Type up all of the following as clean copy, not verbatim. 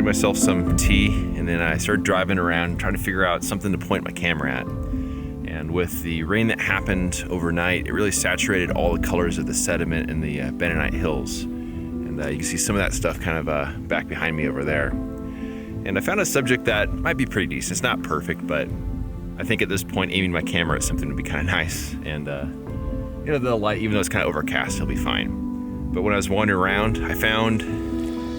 made myself some tea, and then I started driving around trying to figure out something to point my camera at. And with the rain that happened overnight, it really saturated all the colors of the sediment in the bentonite hills. And you can see some of that stuff kind of back behind me over there. And I found a subject that might be pretty decent. It's not perfect, but I think at this point aiming my camera at something would be kind of nice. And the light, even though it's kind of overcast, it'll be fine. But when I was wandering around, I found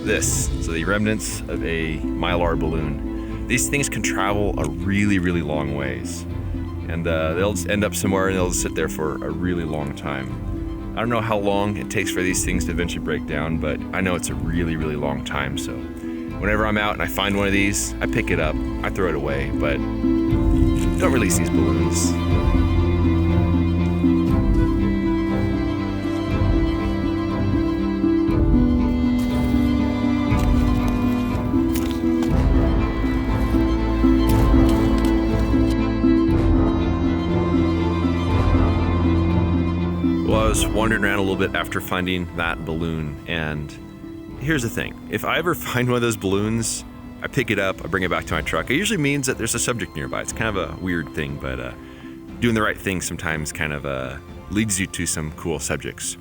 this. So the remnants of a mylar balloon. These things can travel a really, really long ways. And they'll just end up somewhere and they'll just sit there for a really long time. I don't know how long it takes for these things to eventually break down, but I know it's a really, really long time. So whenever I'm out and I find one of these, I pick it up, I throw it away, but don't release these balloons. Well, I was wandering around a little bit after finding that balloon, and here's the thing. If I ever find one of those balloons, I pick it up, I bring it back to my truck. It usually means that there's a subject nearby. It's kind of a weird thing, but doing the right thing sometimes kind of leads you to some cool subjects.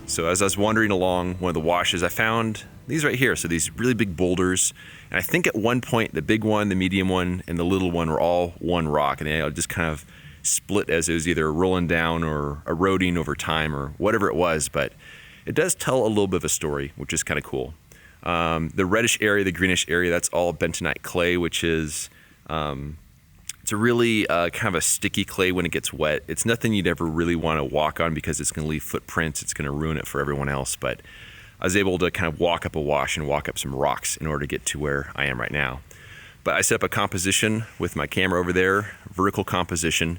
So as I was wandering along one of the washes, I found these right here. So these really big boulders. And I think at one point, the big one, the medium one, and the little one were all one rock. And they just kind of split as it was either rolling down or eroding over time or whatever it was. But it does tell a little bit of a story, which is kind of cool. The reddish area, the greenish area, that's all bentonite clay, which is, it's a really kind of a sticky clay when it gets wet. It's nothing you'd ever really want to walk on because it's going to leave footprints. It's going to ruin it for everyone else. But I was able to kind of walk up a wash and walk up some rocks in order to get to where I am right now. But I set up a composition with my camera over there, vertical composition,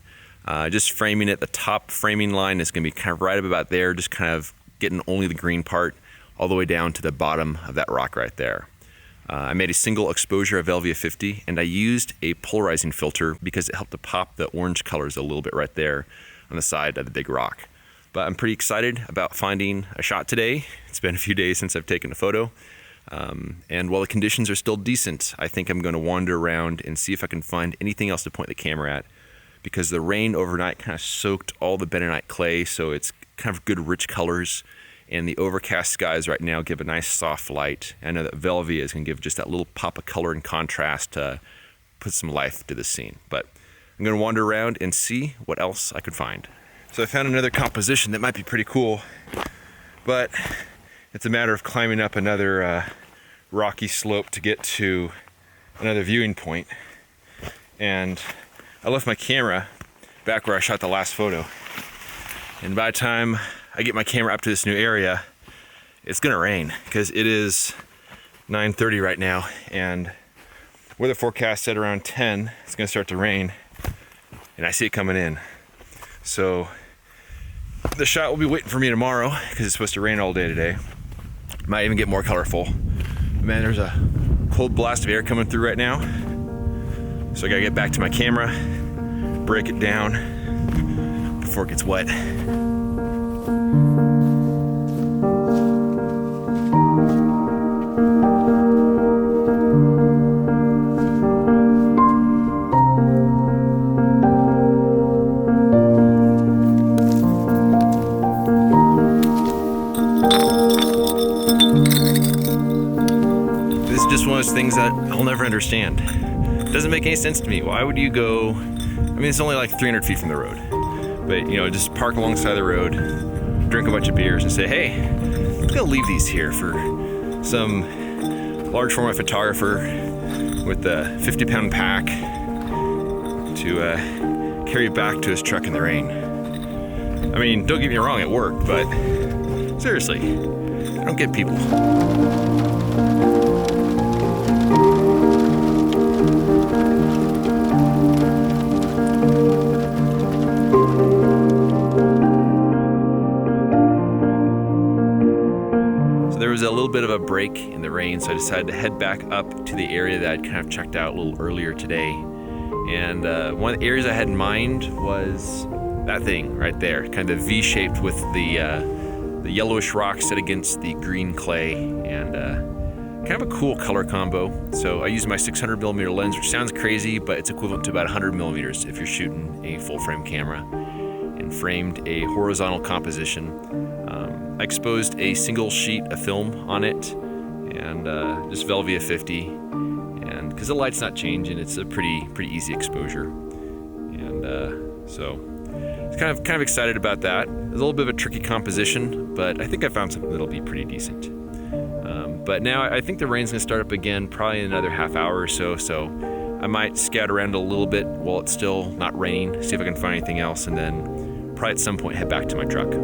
just framing it. The top framing line is going to be kind of right up about there, just kind of getting only the green part all the way down to the bottom of that rock right there. I made a single exposure of Velvia 50, and I used a polarizing filter because it helped to pop the orange colors a little bit right there on the side of the big rock. But I'm pretty excited about finding a shot today. It's been a few days since I've taken a photo. And while the conditions are still decent, I think I'm going to wander around and see if I can find anything else to point the camera at, because the rain overnight kind of soaked all the bentonite clay, so it's kind of good rich colors. And the overcast skies right now give a nice soft light. I know that Velvia is going to give just that little pop of color and contrast to put some life to the scene. But I'm going to wander around and see what else I could find. So I found another composition that might be pretty cool, but it's a matter of climbing up another rocky slope to get to another viewing point. And I left my camera back where I shot the last photo. And by the time I get my camera up to this new area, it's gonna rain because it is 9:30 right now, and weather forecast said around 10 it's gonna start to rain, and I see it coming in. So the shot will be waiting for me tomorrow because it's supposed to rain all day today. Might even get more colorful. Man, there's a cold blast of air coming through right now, so I gotta get back to my camera, break it down before it gets wet. Just one of those things that I'll never understand. It doesn't make any sense to me. Why would you go, I mean, it's only like 300 feet from the road, but just park alongside the road, drink a bunch of beers and say, hey, I'm gonna leave these here for some large format photographer with a 50-pound pack to carry back to his truck in the rain. I mean, don't get me wrong, it worked, but seriously, I don't get people. There was a little bit of a break in the rain, so I decided to head back up to the area that I'd kind of checked out a little earlier today. And one of the areas I had in mind was that thing right there, kind of V-shaped with the yellowish rock set against the green clay. And kind of a cool color combo. So I use my 600mm lens, which sounds crazy, but it's equivalent to about 100mm if you're shooting a full frame camera, and framed a horizontal composition. I exposed a single sheet of film on it, and just Velvia 50, and because the light's not changing, it's a pretty easy exposure. And so kind of excited about that. It's a little bit of a tricky composition, but I think I found something that'll be pretty decent. But now I think the rain's gonna start up again, probably in another half hour or so. So I might scout around a little bit while it's still not raining, see if I can find anything else, and then probably at some point head back to my truck.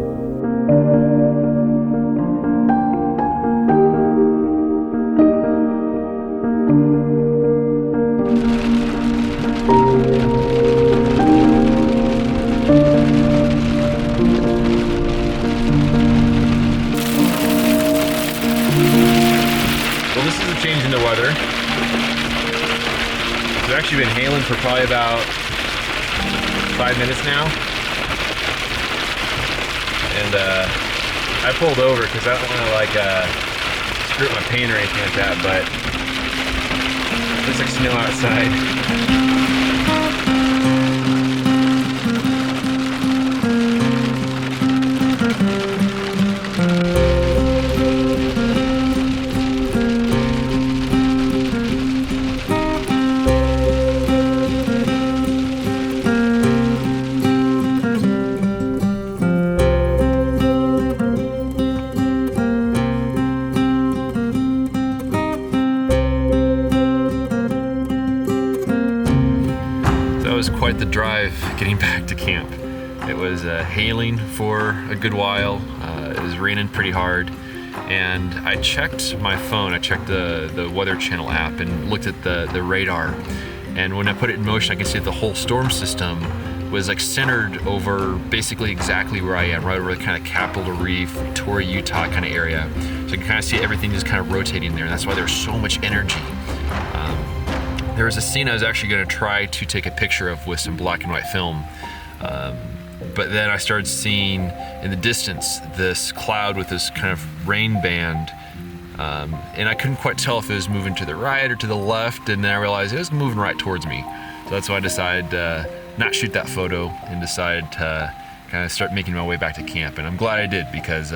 Change in the weather. It's actually been hailing for probably about 5 minutes now, and I pulled over because I don't want to like screw up my paint or anything like that, but it looks like snow outside. Quite the drive getting back to camp. It was hailing for a good while. It was raining pretty hard, and I checked my phone. I checked the Weather Channel app and looked at the radar, and when I put it in motion, I could see that the whole storm system was like centered over basically exactly where I am, right over the kind of Capitol Reef, Torrey, Utah kind of area. So I can kind of see everything just kind of rotating there, and that's why there's so much energy. There was a scene I was actually going to try to take a picture of with some black and white film, but then I started seeing in the distance this cloud with this kind of rain band, and I couldn't quite tell if it was moving to the right or to the left, and then I realized it was moving right towards me. So that's why I decided to not shoot that photo and decided to kind of start making my way back to camp, and I'm glad I did, because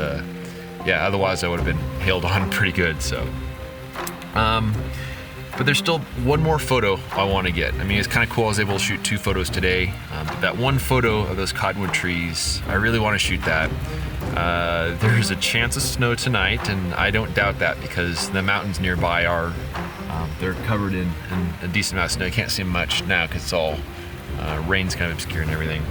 yeah, otherwise I would have been hailed on pretty good. So but there's still one more photo I want to get. I mean, it's kind of cool I was able to shoot 2 photos today. But that one photo of those cottonwood trees, I really want to shoot that. There's a chance of snow tonight, and I don't doubt that, because the mountains nearby are, they're covered in a decent amount of snow. You can't see much now because it's all, rain's kind of obscuring everything.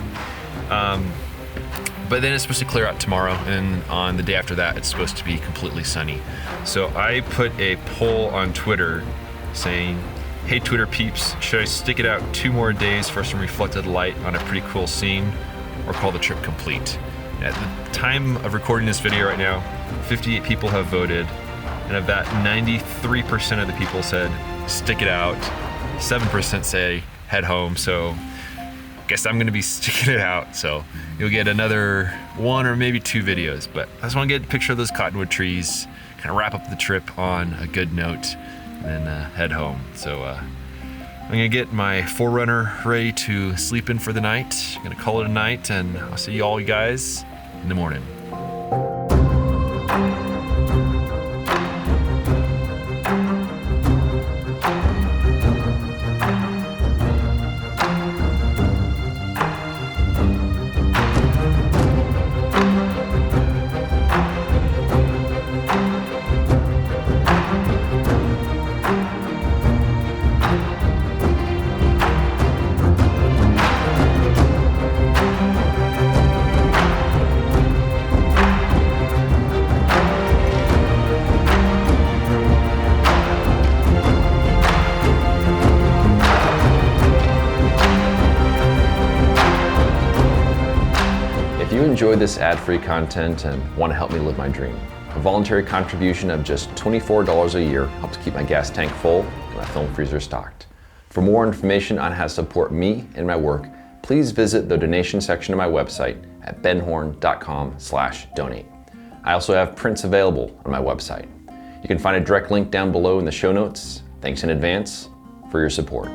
But then it's supposed to clear out tomorrow, and on the day after that, it's supposed to be completely sunny. So I put a poll on Twitter saying, hey Twitter peeps, should I stick it out 2 more days for some reflected light on a pretty cool scene, or call the trip complete? At the time of recording this video right now, 58 people have voted, and of that, 93% of the people said stick it out, 7% say head home. So I guess I'm gonna be sticking it out, so you'll get another 1 or maybe 2 videos. But I just want to get a picture of those cottonwood trees, kind of wrap up the trip on a good note, and then head home. So I'm gonna get my Forerunner ready to sleep in for the night. I'm gonna call it a night, and I'll see you all guys in the morning. If you enjoyed this ad-free content and want to help me live my dream, a voluntary contribution of just $24 a year helps keep my gas tank full and my film freezer stocked. For more information on how to support me and my work, please visit the donation section of my website at benhorne.com/donate. I also have prints available on my website. You can find a direct link down below in the show notes. Thanks in advance for your support.